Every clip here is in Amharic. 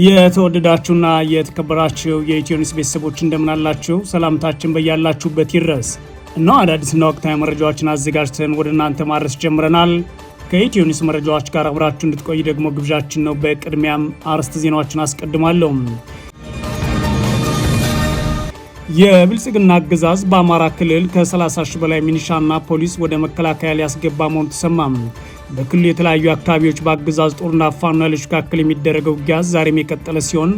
የተወደዳችሁና የተከበራችሁ የኢትዮ ኒውስ ቤተሰቦች እንደምን አላችሁ? ሰላምታችን በያላችሁበት ይድረስ። እነሆ አዳዲስና ወቅታዊ መረጃዎችን አዘጋጅተን ወደ እናንተ ማድረስ ጀምረናል። ከኢትዮ ኒውስ መረጃዎች ጋር አብራችሁ እንድትቆይ ደግሞ ግብዣችን ነው። በቅድሚያም አርዕስተ ዜናዎችን አስቀድማለሁ። የብልጽግና አገዛዝ በአማራ ክልል ከ30 ሺህ በላይ ሚኒሻና ፖሊስ ወደ መከላከያ ሊያስገባ መሆኑ ተሰማም። በክልሉ የተለያዩ አካባቢዎች በአገዛዝ ጦርና ፋኖ ኃይሎች መካከል የሚደረገው ውጊያ ዛሬም የቀጠለ ሲሆን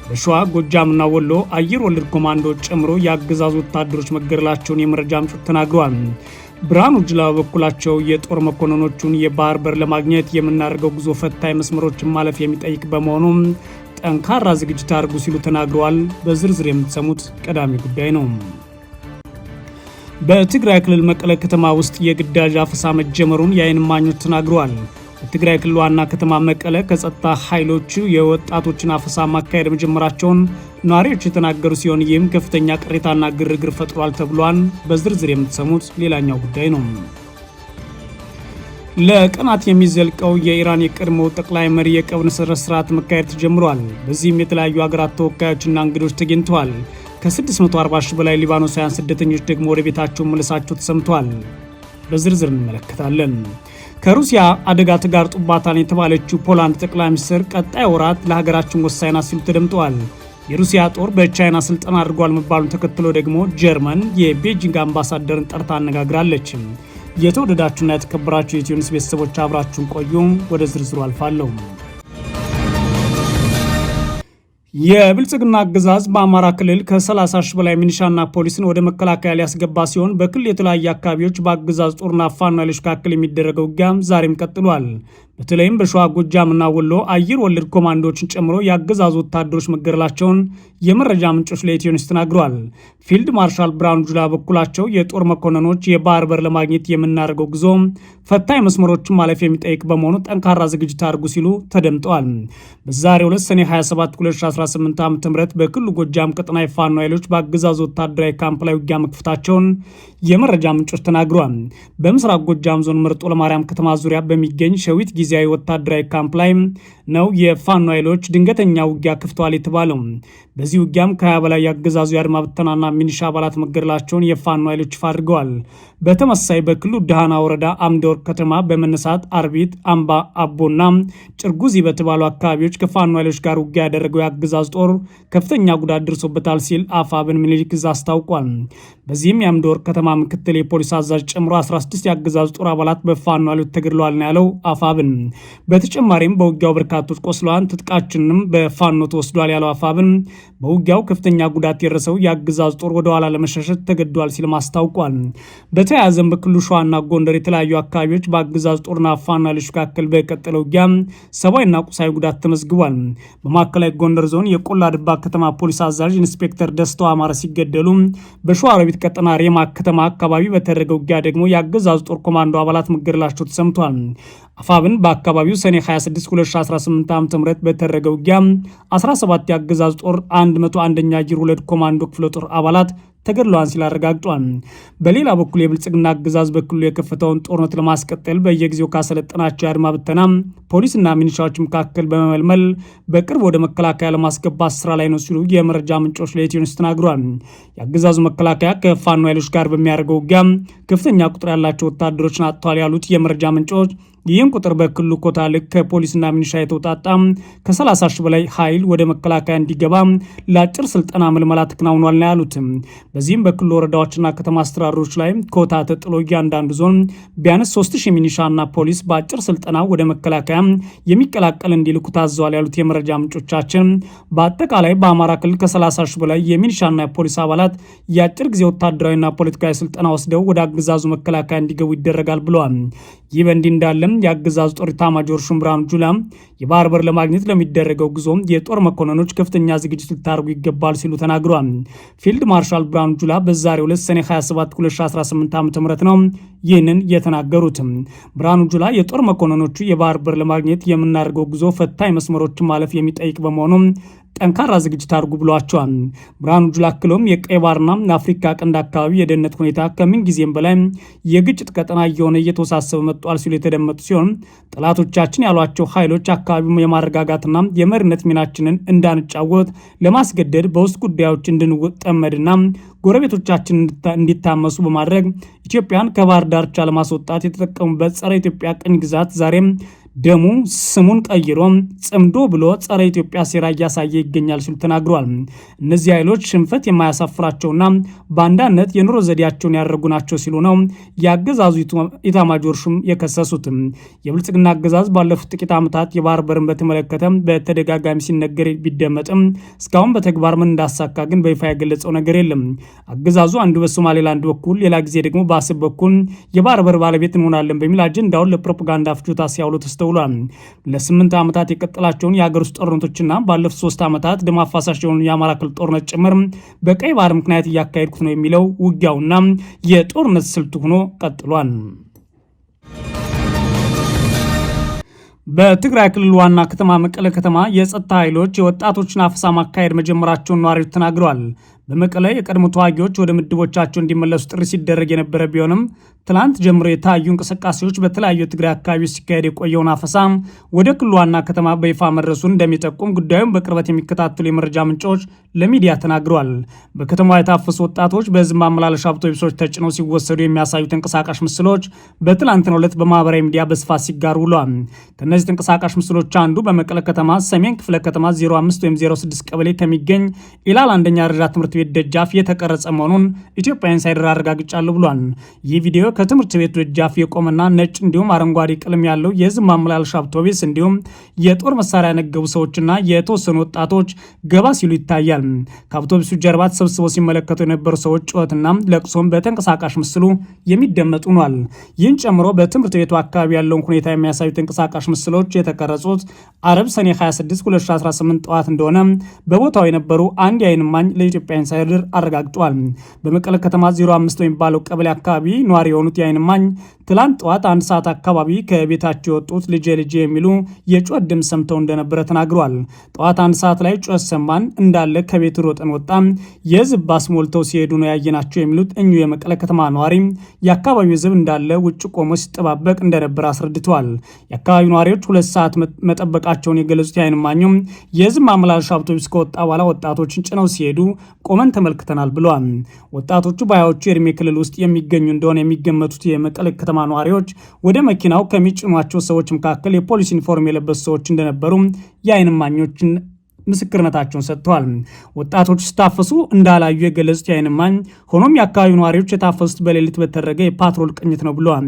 በሸዋ ጎጃምና ወሎ አየር ወለድ ኮማንዶዎች ጨምሮ የአገዛዝ ወታደሮች መገደላቸውን የመረጃ ምንጮች ተናግረዋል። ብርሃኑ ጁላ በበኩላቸው የጦር መኮንኖቹን የባህር በር ለማግኘት የምናደርገው ጉዞ ፈታኝ መስመሮችን ማለፍ የሚጠይቅ በመሆኑ ጠንካራ ዝግጅት አድርጉ ሲሉ ተናግረዋል። በዝርዝር የምትሰሙት ቀዳሚ ጉዳይ ነው። በትግራይ ክልል መቀለ ከተማ ውስጥ የግዳጅ አፈሳ መጀመሩን የዓይን እማኞች ተናግረዋል። በትግራይ ክልል ዋና ከተማ መቀለ ከጸጥታ ኃይሎቹ የወጣቶችን አፈሳ ማካሄድ መጀመራቸውን ነዋሪዎች የተናገሩ ሲሆን ይህም ከፍተኛ ቅሬታና ግርግር ፈጥሯል ተብሏል። በዝርዝር የምትሰሙት ሌላኛው ጉዳይ ነው። ለቀናት የሚዘልቀው የኢራን የቀድሞው ጠቅላይ መሪ የቀብር ስነ ስርዓት መካሄድ ተጀምሯል። በዚህም የተለያዩ ሀገራት ተወካዮችና እንግዶች ተገኝተዋል። ከ640 ሺህ በላይ ሊባኖሳውያን ስደተኞች ደግሞ ወደ ቤታቸው መለሳቸው ተሰምቷል። በዝርዝር እንመለከታለን። ከሩሲያ አደጋ ተጋርጦባታል የተባለችው ፖላንድ ጠቅላይ ሚኒስትር ቀጣይ ወራት ለሀገራችን ወሳኝ ናት ሲሉ ተደምጠዋል። የሩሲያ ጦር በቻይና ስልጠና አድርጓል መባሉን ተከትሎ ደግሞ ጀርመን የቤጂንግ አምባሳደርን ጠርታ አነጋግራለች። የተወደዳችሁና የተከበራችሁ የኢትዮ ኒውስ ቤተሰቦች አብራችሁን ቆዩ። ወደ ዝርዝሩ አልፋለሁ። የብልጽግና አገዛዝ በአማራ ክልል ከ30 ሺህ በላይ ሚኒሻና ፖሊስን ወደ መከላከያ ሊያስገባ ሲሆን በክልል የተለያዩ አካባቢዎች በአገዛዝ ጦርና ፋኖ ኃይሎች መካከል የሚደረገው ውጊያ ዛሬም ቀጥሏል። በተለይም በሸዋ ጎጃምና ወሎ አየር ወለድ ኮማንዶዎችን ጨምሮ የአገዛዙ ወታደሮች መገደላቸውን የመረጃ ምንጮች ለኢትዮ ኒውስ ተናግረዋል። ፊልድ ማርሻል ብርሃኑ ጁላ በኩላቸው የጦር መኮንኖች የባህር በር ለማግኘት የምናደርገው ጉዞ ፈታኝ መስመሮችን ማለፍ የሚጠይቅ በመሆኑ ጠንካራ ዝግጅት አድርጉ ሲሉ ተደምጠዋል። በዛሬው ዕለት ሰኔ 27 2018 ዓ.ም በክልሉ ጎጃም ቀጠና የፋኖ ኃይሎች በአገዛዙ ወታደራዊ ካምፕ ላይ ውጊያ መክፈታቸውን የመረጃ ምንጮች ተናግረዋል። በምስራቅ ጎጃም ዞን መርጦ ለማርያም ከተማ ዙሪያ በሚገኝ ሸዊት ጊዜያዊ ወታደራዊ ካምፕ ላይ ነው የፋኖ ኃይሎች ድንገተኛ ውጊያ ከፍተዋል የተባለው። በዚህ ውጊያም ከ20 በላይ የአገዛዙ የአድማ ብተናና ሚኒሻ አባላት መገደላቸውን የፋኖ ኃይሎች ይፋ አድርገዋል። በተመሳይ በክልሉ ደሃና ወረዳ አምደወርቅ ከተማ በመነሳት አርቢት፣ አምባ አቦና ጭርጉዚ በተባሉ አካባቢዎች ከፋኖ ኃይሎች ጋር ውጊያ ያደረገው የአገዛዝ ጦር ከፍተኛ ጉዳት ደርሶበታል ሲል አፋብን ምኒልክ ዕዝ አስታውቋል። በዚህም የአምደወርቅ ከተማ ምክትል የፖሊስ አዛዥ ጨምሮ 16 የአገዛዝ ጦር አባላት በፋኖ ኃይሎች ተገድለዋል ነው ያለው አፋብን። በተጨማሪም በውጊያው በርካቶች ቆስለዋል፣ ትጥቃችንም በፋኖ ተወስዷል ያለው አፋብን በውጊያው ከፍተኛ ጉዳት የደረሰው የአገዛዝ ጦር ወደ ኋላ ለመሸሸት ተገዷል ሲልም አስታውቋል። በተያያዘም በክልሉ ሸዋና ጎንደር የተለያዩ አካባቢዎች በአገዛዝ ጦርና ፋኖ ኃይሎች መካከል በቀጠለው ውጊያ ሰብአዊና ቁሳዊ ጉዳት ተመዝግቧል። በማዕከላዊ ጎንደር ዞን የቆላ ድባ ከተማ ፖሊስ አዛዥ ኢንስፔክተር ደስተው አማረ ሲገደሉ በሸዋሮቢት ቀጠና ሬማ ከተማ አካባቢ በተደረገው ውጊያ ደግሞ የአገዛዝ ጦር ኮማንዶ አባላት መገደላቸው ተሰምቷል። አፋብን በአካባቢው ሰኔ 26 2018 ዓ.ም በተደረገው ውጊያ 17 የአገዛዝ ጦር 101ኛ አየር ወለድ ኮማንዶ ክፍለ ጦር አባላት ተገድለዋል ሲል አረጋግጧል። በሌላ በኩል የብልጽግና አገዛዝ በክልሉ የከፈተውን ጦርነት ለማስቀጠል በየጊዜው ካሰለጠናቸው የአድማ ብተና ፖሊስና ሚኒሻዎች መካከል በመመልመል በቅርብ ወደ መከላከያ ለማስገባት ስራ ላይ ነው ሲሉ የመረጃ ምንጮች ለኢትዮ ኒውስ ተናግረዋል። የአገዛዙ መከላከያ ከፋኖ ኃይሎች ጋር በሚያደርገው ውጊያ ከፍተኛ ቁጥር ያላቸው ወታደሮችን አጥተዋል ያሉት የመረጃ ምንጮች ይህም ቁጥር በክልሉ ኮታ ልክ ከፖሊስና ሚኒሻ የተውጣጣ ከ30 ሺህ በላይ ኃይል ወደ መከላከያ እንዲገባ ለአጭር ስልጠና ምልመላ ተከናውኗል ነው ያሉት። በዚህም በክልሉ ወረዳዎችና ከተማ አስተዳደሮች ላይ ኮታ ተጥሎ እያንዳንዱ ዞን ቢያንስ 3000 ሚኒሻና ፖሊስ በአጭር ስልጠና ወደ መከላከያ የሚቀላቀል እንዲልኩ ታዘዋል ያሉት የመረጃ ምንጮቻችን በአጠቃላይ በአማራ ክልል ከ30 ሺህ በላይ የሚኒሻና የፖሊስ አባላት የአጭር ጊዜ ወታደራዊና ፖለቲካዊ ስልጠና ወስደው ወደ አገዛዙ መከላከያ እንዲገቡ ይደረጋል ብለዋል። ይህ በእንዲህ እንዳለም የአገዛዙ ጦር ኤታማዦር ሹም ብርሃኑ ጁላ የባህር በር ለማግኘት ለሚደረገው ጉዞ የጦር መኮንኖች ከፍተኛ ዝግጅት ልታደርጉ ይገባል ሲሉ ተናግረዋል። ፊልድ ማርሻል ብርሃኑ ጁላ በዛሬው ዕለት ሰኔ 27 2018 ዓ.ም ነው ይህንን የተናገሩት። ብርሃኑ ጁላ የጦር መኮንኖቹ የባህር በር ለማግኘት የምናደርገው ጉዞ ፈታኝ መስመሮችን ማለፍ የሚጠይቅ በመሆኑ ጠንካራ ዝግጅት አድርጉ ብሏቸዋል። ብርሃኑ ጁላ አክሎም የቀይ ባህርና አፍሪካ ቀንድ አካባቢ የደህንነት ሁኔታ ከምን ጊዜም በላይ የግጭት ቀጠና እየሆነ እየተወሳሰበ መጥቷል ሲሉ የተደመጡ ሲሆን ጠላቶቻችን ያሏቸው ኃይሎች አካባቢው የማረጋጋትና የመሪነት ሚናችንን እንዳንጫወት ለማስገደድ በውስጥ ጉዳዮች እንድንጠመድና ጎረቤቶቻችን እንዲታመሱ በማድረግ ኢትዮጵያን ከባህር ዳርቻ ለማስወጣት የተጠቀሙበት ጸረ ኢትዮጵያ ቅኝ ግዛት ዛሬም ደሙ ስሙን ቀይሮ ጽምዶ ብሎ ጸረ ኢትዮጵያ ሴራ እያሳየ ይገኛል ሲሉ ተናግሯል። እነዚህ ኃይሎች ሽንፈት የማያሳፍራቸውና በአንዳነት የኑሮ ዘዴያቸውን ያደረጉ ናቸው ሲሉ ነው የአገዛዙ ኢታማጆር ሹም የከሰሱት። የብልጽግና አገዛዝ ባለፉት ጥቂት ዓመታት የባህር በርን በተመለከተ በተደጋጋሚ ሲነገር ቢደመጥም እስካሁን በተግባር ምን እንዳሳካ ግን በይፋ የገለጸው ነገር የለም። አገዛዙ አንዱ በሶማሌላንድ በኩል ሌላ ጊዜ ደግሞ በአሰብ በኩል የባህር በር ባለቤት እንሆናለን በሚል አጀንዳውን ለፕሮፓጋንዳ ፍጆታ ሲያውሉ ተስተውሏል። ለ8 ዓመታት የቀጠላቸውን የሀገር ውስጥ ጦርነቶችና ባለፉት 3 ዓመታት ደም አፋሳሽ የሆኑ የአማራ ክልል ጦርነት ጭምር በቀይ ባህር ምክንያት እያካሄድኩት ነው የሚለው ውጊያውና የጦርነት ስልቱ ሆኖ ቀጥሏል። በትግራይ ክልል ዋና ከተማ መቀለ ከተማ የጸጥታ ኃይሎች የወጣቶችን አፈሳ ማካሄድ መጀመራቸውን ነዋሪዎች ተናግረዋል። በመቀለ የቀድሞ ተዋጊዎች ወደ ምድቦቻቸው እንዲመለሱ ጥሪ ሲደረግ የነበረ ቢሆንም ትላንት ጀምሮ የታዩ እንቅስቃሴዎች በተለያዩ የትግራይ አካባቢዎች ሲካሄድ የቆየውን አፈሳ ወደ ክልሉ ዋና ከተማ በይፋ መድረሱን እንደሚጠቁም ጉዳዩን በቅርበት የሚከታተሉ የመረጃ ምንጮች ለሚዲያ ተናግረዋል። በከተማዋ የታፈሱ ወጣቶች በህዝብ ማመላለሻ አውቶቡሶች ተጭነው ሲወሰዱ የሚያሳዩ ተንቀሳቃሽ ምስሎች በትላንትናው ዕለት በማህበራዊ ሚዲያ በስፋት ሲጋሩ ውለዋል። ከእነዚህ ተንቀሳቃሽ ምስሎች አንዱ በመቀለ ከተማ ሰሜን ክፍለ ከተማ 05 ወይም 06 ቀበሌ ከሚገኝ ኢላል አንደኛ ደረጃ ትምህርት ቤት ደጃፍ የተቀረጸ መሆኑን ኢትዮጵያ ኢንሳይደር አረጋግጫለሁ ብሏል። ይህ ቪዲዮ ከትምህርት ቤቱ ደጃፍ የቆመና ነጭ እንዲሁም አረንጓዴ ቀለም ያለው የህዝብ ማመላለሻ አውቶቡስ እንዲሁም የጦር መሳሪያ ያነገቡ ሰዎችና የተወሰኑ ወጣቶች ገባ ሲሉ ይታያል። ከአውቶቡሱ ጀርባ ተሰብስበው ሲመለከቱ የነበሩ ሰዎች ጩኸትና ለቅሶም በተንቀሳቃሽ ምስሉ የሚደመጡ ሆኗል። ይህን ጨምሮ በትምህርት ቤቱ አካባቢ ያለውን ሁኔታ የሚያሳዩ ተንቀሳቃሽ ምስሎች የተቀረጹት አረብ ሰኔ 26 2018 ጠዋት እንደሆነ በቦታው የነበሩ አንድ የዓይን እማኝ ለኢትዮጵያ ኢንሳይደር አረጋግጧል። በመቀለ ከተማ 05 የሚባለው ቀበሌ አካባቢ ነዋሪ የሆኑት የዓይን እማኝ ትላንት ጠዋት 1 ሰዓት አካባቢ ከቤታቸው የወጡት ልጄ የሚሉ የጩኸት ድምፅ ሰምተው እንደነበረ ተናግረዋል። ጠዋት 1 ሰዓት ላይ ጩኸት ሰማን እንዳለ ከቤት ሮጠን ወጣ፣ የህዝብ ባስ ሞልተው ሲሄዱ ነው ያየናቸው የሚሉት እኚሁ የመቀለ ከተማ ነዋሪ የአካባቢው ህዝብ እንዳለ ውጭ ቆሞ ሲጠባበቅ እንደነበረ አስረድተዋል። የአካባቢው ነዋሪዎች 2 ሰዓት መጠበቃቸውን የገለጹት የዓይን እማኙም የህዝብ ማመላለሻ አውቶቡስ ከወጣ በኋላ ወጣቶችን ጭነው ሲሄዱ ቆመን ተመልክተናል ብለዋል። ወጣቶቹ በሃያዎቹ የእድሜ ክልል ውስጥ የሚገኙ እንደሆነ የሚገመቱት የመቀለ ከተማ ነዋሪዎች ወደ መኪናው ከሚጭኗቸው ሰዎች መካከል የፖሊስ ዩኒፎርም የለበሱ ሰዎች እንደነበሩ የዓይን እማኞችን ምስክርነታቸውን ሰጥተዋል። ወጣቶች ሲታፈሱ እንዳላዩ የገለጹት የዓይን እማኝ ሆኖም የአካባቢው ነዋሪዎች የታፈሱት በሌሊት በተደረገ የፓትሮል ቅኝት ነው ብለዋል።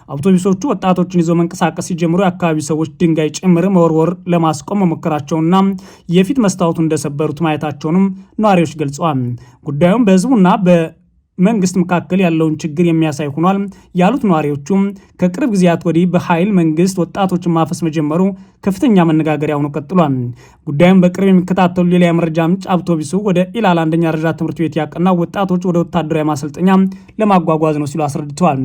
አውቶቡሶቹ ወጣቶችን ይዘው መንቀሳቀስ ሲጀምሩ የአካባቢው ሰዎች ድንጋይ ጭምር መወርወር ለማስቆም መሞከራቸውና የፊት መስታወቱን እንደሰበሩት ማየታቸውንም ነዋሪዎች ገልጸዋል። ጉዳዩም በህዝቡና መንግስት መካከል ያለውን ችግር የሚያሳይ ሆኗል ያሉት ነዋሪዎቹም ከቅርብ ጊዜያት ወዲህ በኃይል መንግስት ወጣቶችን ማፈስ መጀመሩ ከፍተኛ መነጋገሪያ ሆኖ ቀጥሏል። ጉዳዩን በቅርብ የሚከታተሉ ሌላ የመረጃ ምንጭ አውቶቡሱ ወደ ኢላል አንደኛ ደረጃ ትምህርት ቤት ያቀና ወጣቶች ወደ ወታደራዊ ማሰልጠኛ ለማጓጓዝ ነው ሲሉ አስረድተዋል።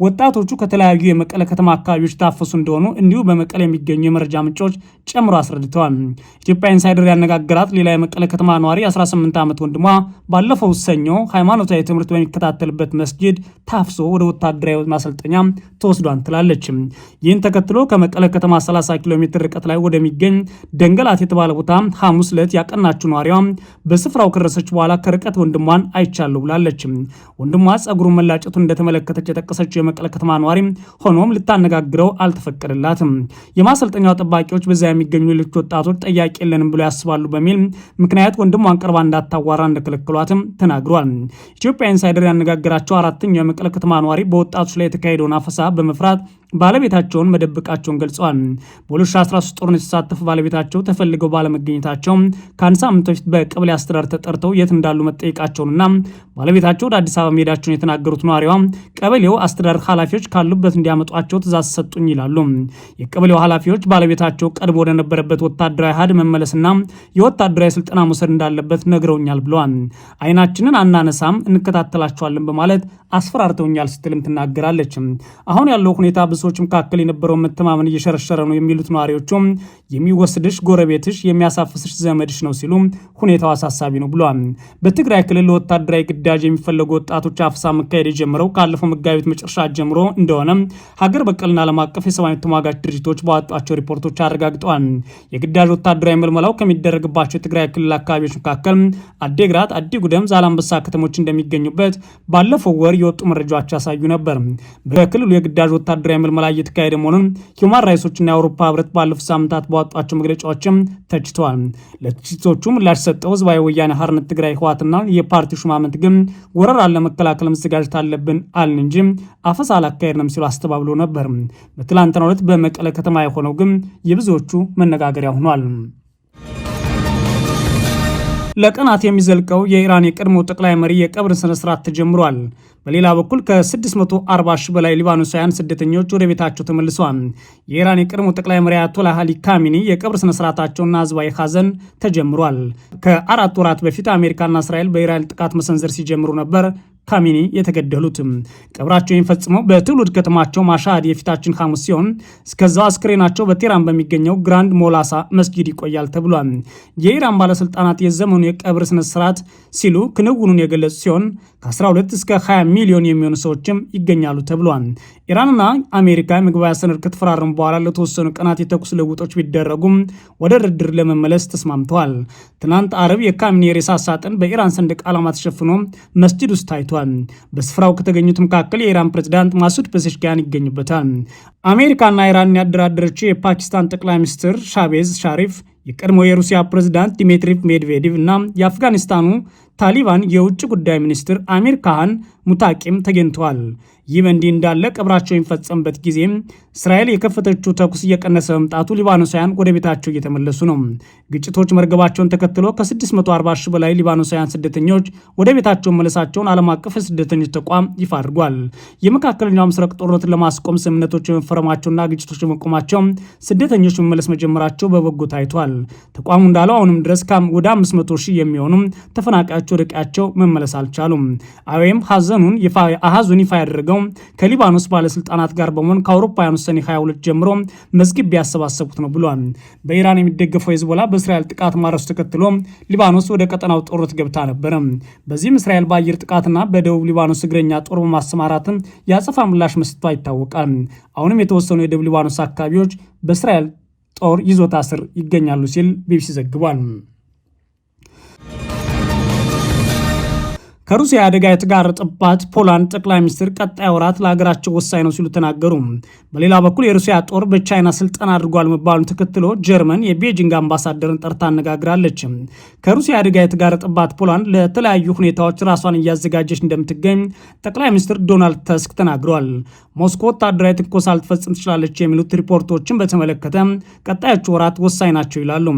ወጣቶቹ ከተለያዩ የመቀለ ከተማ አካባቢዎች ታፈሱ እንደሆኑ እንዲሁ በመቀለ የሚገኙ የመረጃ ምንጮች ጨምሮ አስረድተዋል። ኢትዮጵያ ኢንሳይደር ያነጋገራት ሌላ የመቀለ ከተማ ነዋሪ 18 ዓመት ወንድሟ ባለፈው ሰኞ ሃይማኖታዊ ትምህርት በሚከታተልበት መስጊድ ታፍሶ ወደ ወታደራዊ ማሰልጠኛ ተወስዷን ትላለች። ይህን ተከትሎ ከመቀለ ከተማ 30 ኪሎ ሜትር ርቀት ላይ ወደሚገኝ ደንገላት የተባለ ቦታ ሐሙስ ዕለት ያቀናችው ነዋሪዋ በስፍራው ከደረሰች በኋላ ከርቀት ወንድሟን አይቻለሁ ብላለች። ወንድሟ ጸጉሩን መላጨቱን እንደተመለከተች የጠቀሰችው የመቀለ ከተማ ነዋሪ ሆኖም ልታነጋግረው አልተፈቀደላትም። የማሰልጠኛው ጠባቂዎች በዛ የሚገኙ ሌሎች ወጣቶች ጠያቂ የለንም ብሎ ያስባሉ በሚል ምክንያት ወንድሟን ቀርባ እንዳታዋራ እንደከለከሏትም ተናግሯል። ኢትዮጵያ ኢንሳይደር ያነጋገራቸው አራተኛው የመቀለ ከተማ ነዋሪ በወጣቶች ላይ የተካሄደውን አፈሳ በመፍራት ባለቤታቸውን መደበቃቸውን ገልጸዋል። በ2013 ጦርነት የተሳተፉ ባለቤታቸው ተፈልገው ባለመገኘታቸው ከአንድ ሳምንት በፊት በቀበሌ አስተዳደር ተጠርተው የት እንዳሉ መጠየቃቸውንና ባለቤታቸው ወደ አዲስ አበባ መሄዳቸውን የተናገሩት ነዋሪዋ ቀበሌው አስተዳደር ኃላፊዎች ካሉበት እንዲያመጧቸው ትእዛዝ ሰጡኝ ይላሉ። የቀበሌው ኃላፊዎች ባለቤታቸው ቀድሞ ወደነበረበት ወታደራዊ ሀድ መመለስና የወታደራዊ ስልጠና መውሰድ እንዳለበት ነግረውኛል ብለዋል። አይናችንን አናነሳም እንከታተላቸዋለን በማለት አስፈራርተውኛል ስትልም ትናገራለች። አሁን ያለው ሁኔታ ብሶ ሰዎች መካከል የነበረው መተማመን እየሸረሸረ ነው የሚሉት ነዋሪዎቹም የሚወስድሽ ጎረቤትሽ የሚያሳፍስሽ ዘመድሽ ነው ሲሉ ሁኔታው አሳሳቢ ነው ብለዋል። በትግራይ ክልል ወታደራዊ ግዳጅ የሚፈለጉ ወጣቶች አፍሳ መካሄድ የጀመረው ካለፈው መጋቢት መጨረሻ ጀምሮ እንደሆነ ሀገር በቀልና ዓለም አቀፍ የሰብአዊ ተሟጋች ድርጅቶች ባወጧቸው ሪፖርቶች አረጋግጠዋል። የግዳጅ ወታደራዊ መልመላው ከሚደረግባቸው የትግራይ ክልል አካባቢዎች መካከል አዴግራት፣ አዲጉደም፣ ዛላምበሳ ከተሞች እንደሚገኙበት ባለፈው ወር የወጡ መረጃዎች ያሳዩ ነበር። በክልሉ የግዳጅ ወታደራዊ መልመላ እየተካሄደ መሆኑን ሂውማን ራይትሶችና የአውሮፓ ህብረት ባለፉት ሳምንታት ባወጧቸው መግለጫዎችም ተችተዋል። ለትችቶቹ ምላሽ ሰጠው ህዝባዊ ወያኔ ሓርነት ትግራይ ህወሓትና የፓርቲው ሹማምንት ግን ወረራን ለመከላከል መዘጋጀት አለብን አልን እንጂ አፈሳ አላካሄድንም ሲሉ አስተባብሎ ነበር። በትላንትናው ዕለት በመቀለ ከተማ የሆነው ግን የብዙዎቹ መነጋገሪያ ሆኗል። ለቀናት የሚዘልቀው የኢራን የቀድሞ ጠቅላይ መሪ የቀብር ስነስርዓት ተጀምሯል። በሌላ በኩል ከ640 ሺህ በላይ ሊባኖሳውያን ስደተኞች ወደ ቤታቸው ተመልሰዋል። የኢራን የቀድሞ ጠቅላይ መሪ አያቶላህ አሊ ካሚኒ የቀብር ስነስርዓታቸውና ህዝባዊ ሐዘን ተጀምሯል። ከ4 ወራት በፊት አሜሪካና እስራኤል በኢራን ጥቃት መሰንዘር ሲጀምሩ ነበር ካሚኒ የተገደሉትም። ቀብራቸው የሚፈጽመው በትውልድ ከተማቸው ማሻሃድ የፊታችን ሐሙስ ሲሆን እስከዛው አስክሬናቸው በቴህራን በሚገኘው ግራንድ ሞላሳ መስጊድ ይቆያል ተብሏል። የኢራን ባለስልጣናት የዘመኑ የቀብር ስነስርዓት ሲሉ ክንውኑን የገለጹ ሲሆን ከ12 እስከ 20 ሚሊዮን የሚሆኑ ሰዎችም ይገኛሉ ተብሏል። ኢራንና አሜሪካ የመግባቢያ ሰነድ ከተፈራረሙ በኋላ ለተወሰኑ ቀናት የተኩስ ልውጦች ቢደረጉም ወደ ድርድር ለመመለስ ተስማምተዋል። ትናንት አርብ የካሚኒ የሬሳ ሳጥን በኢራን ሰንደቅ ዓላማ ተሸፍኖ መስጂድ ውስጥ ታይቷል። በስፍራው ከተገኙት መካከል የኢራን ፕሬዝዳንት ማሱድ ፔዜሽኪያን ይገኙበታል። አሜሪካና ኢራን ያደራደረችው የፓኪስታን ጠቅላይ ሚኒስትር ሻቤዝ ሻሪፍ፣ የቀድሞ የሩሲያ ፕሬዝዳንት ዲሚትሪ ሜድቬዴቭ እና የአፍጋኒስታኑ ታሊባን የውጭ ጉዳይ ሚኒስትር አሚር ካሃን ሙታቂም ተገኝተዋል። ይህ በእንዲህ እንዳለ ቀብራቸው የሚፈጸምበት ጊዜም እስራኤል የከፈተችው ተኩስ እየቀነሰ መምጣቱ ሊባኖሳውያን ወደ ቤታቸው እየተመለሱ ነው። ግጭቶች መርገባቸውን ተከትሎ ከ640 ሺህ በላይ ሊባኖሳውያን ስደተኞች ወደ ቤታቸው መለሳቸውን ዓለም አቀፍ የስደተኞች ተቋም ይፋ አድርጓል። የመካከለኛው ምስራቅ ጦርነትን ለማስቆም ስምምነቶች መፈረማቸውና ግጭቶች መቆማቸው ስደተኞች መመለስ መጀመራቸው በበጎ ታይቷል። ተቋሙ እንዳለው አሁንም ድረስ ወደ 500 ሺህ የሚሆኑ ተፈናቃዮች ወደ ቀያቸው መመለስ አልቻሉም። አይኦኤም አሃዙን ይፋ ያደረገው ከሊባኖስ ባለስልጣናት ጋር በመሆን ከአውሮፓውያኑ ሰኔ 22 ጀምሮ መዝግብ ያሰባሰቡት ነው ብሏል። በኢራን የሚደገፈው ሂዝቦላ በእስራኤል ጥቃት ማድረሱ ተከትሎ ሊባኖስ ወደ ቀጠናው ጦርነት ገብታ ነበር። በዚህም እስራኤል በአየር ጥቃትና በደቡብ ሊባኖስ እግረኛ ጦር በማሰማራት የአጸፋ ምላሽ መስጠቷ ይታወቃል። አሁንም የተወሰኑ የደቡብ ሊባኖስ አካባቢዎች በእስራኤል ጦር ይዞታ ስር ይገኛሉ ሲል ቢቢሲ ዘግቧል። ከሩሲያ አደጋ የተጋረጠባት ፖላንድ ጠቅላይ ሚኒስትር ቀጣይ ወራት ለሀገራቸው ወሳኝ ነው ሲሉ ተናገሩ። በሌላ በኩል የሩሲያ ጦር በቻይና ስልጠና አድርጓል መባሉን ተከትሎ ጀርመን የቤጂንግ አምባሳደርን ጠርታ አነጋግራለች። ከሩሲያ አደጋ የተጋረጠባት ፖላንድ ለተለያዩ ሁኔታዎች ራሷን እያዘጋጀች እንደምትገኝ ጠቅላይ ሚኒስትር ዶናልድ ተስክ ተናግረዋል። ሞስኮ ወታደራዊ ትንኮሳ ልትፈጽም ትችላለች የሚሉት ሪፖርቶችን በተመለከተ ቀጣዮቹ ወራት ወሳኝ ናቸው ይላሉ።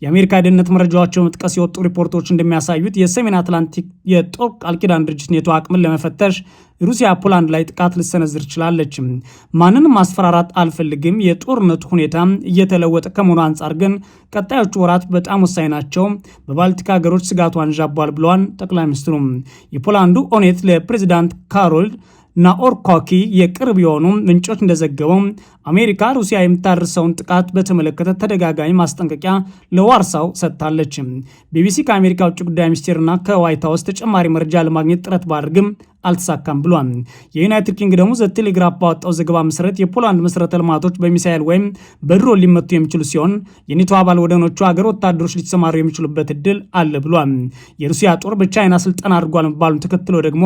የአሜሪካ የደህንነት መረጃዎችን መጥቀስ የወጡ ሪፖርቶች እንደሚያሳዩት የሰሜን አትላንቲክ የጦር ቃል ኪዳን ድርጅት ኔቶ አቅምን ለመፈተሽ ሩሲያ ፖላንድ ላይ ጥቃት ልትሰነዝር ችላለች። ማንንም ማስፈራራት አልፈልግም፣ የጦርነቱ ሁኔታ እየተለወጠ ከመሆኑ አንጻር ግን ቀጣዮቹ ወራት በጣም ወሳኝ ናቸው፣ በባልቲክ ሀገሮች ስጋቱ አንዣቧል ብለዋል ጠቅላይ ሚኒስትሩ። የፖላንዱ ኦኔት ለፕሬዚዳንት ካሮል ናኦርኮኪ የቅርብ የሆኑ ምንጮች እንደዘገበው አሜሪካ ሩሲያ የምታደርሰውን ጥቃት በተመለከተ ተደጋጋሚ ማስጠንቀቂያ ለዋርሳው ሰጥታለች። ቢቢሲ ከአሜሪካ ውጭ ጉዳይ ሚኒስቴርና ከዋይት ሀውስ ተጨማሪ መረጃ ለማግኘት ጥረት ባድርግም አልተሳካም ብሏል። የዩናይትድ ኪንግደሙ ዘ ቴሌግራፍ ባወጣው ዘገባ መሰረት የፖላንድ መሰረተ ልማቶች በሚሳኤል ወይም በድሮን ሊመቱ የሚችሉ ሲሆን የኔቶ አባል ወደኖቹ ሀገር ወታደሮች ሊሰማሩ የሚችሉበት እድል አለ ብሏል። የሩሲያ ጦር በቻይና ስልጠና አድርጓል መባሉን ተከትሎ ደግሞ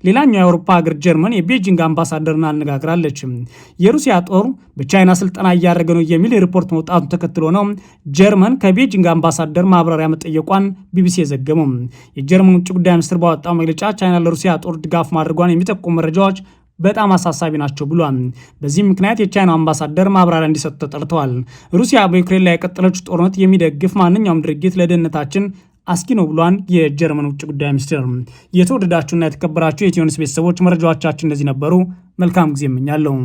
ሌላኛው የአውሮፓ ሀገር ጀርመን የቤጂንግ አምባሳደርን አነጋግራለች። የሩሲያ ጦር በቻይና ስልጠና እያደረገ ነው የሚል ሪፖርት መውጣቱን ተከትሎ ነው ጀርመን ከቤጂንግ አምባሳደር ማብራሪያ መጠየቋን ቢቢሲ የዘገበው። የጀርመን ውጭ ጉዳይ ሚኒስትር ባወጣው መግለጫ ቻይና ለሩሲያ ጦር ድጋፍ ማድረጓን የሚጠቁሙ መረጃዎች በጣም አሳሳቢ ናቸው ብሏል። በዚህም ምክንያት የቻይና አምባሳደር ማብራሪያ እንዲሰጡ ተጠርተዋል። ሩሲያ በዩክሬን ላይ የቀጠለችው ጦርነት የሚደግፍ ማንኛውም ድርጊት ለደህንነታችን አስጊ ነው ብሏል የጀርመን ውጭ ጉዳይ ሚኒስትር። የተወደዳችሁና የተከበራችሁ የኢትዮ ኒውስ ቤተሰቦች መረጃዎቻችን እነዚህ ነበሩ። መልካም ጊዜ እመኛለሁ።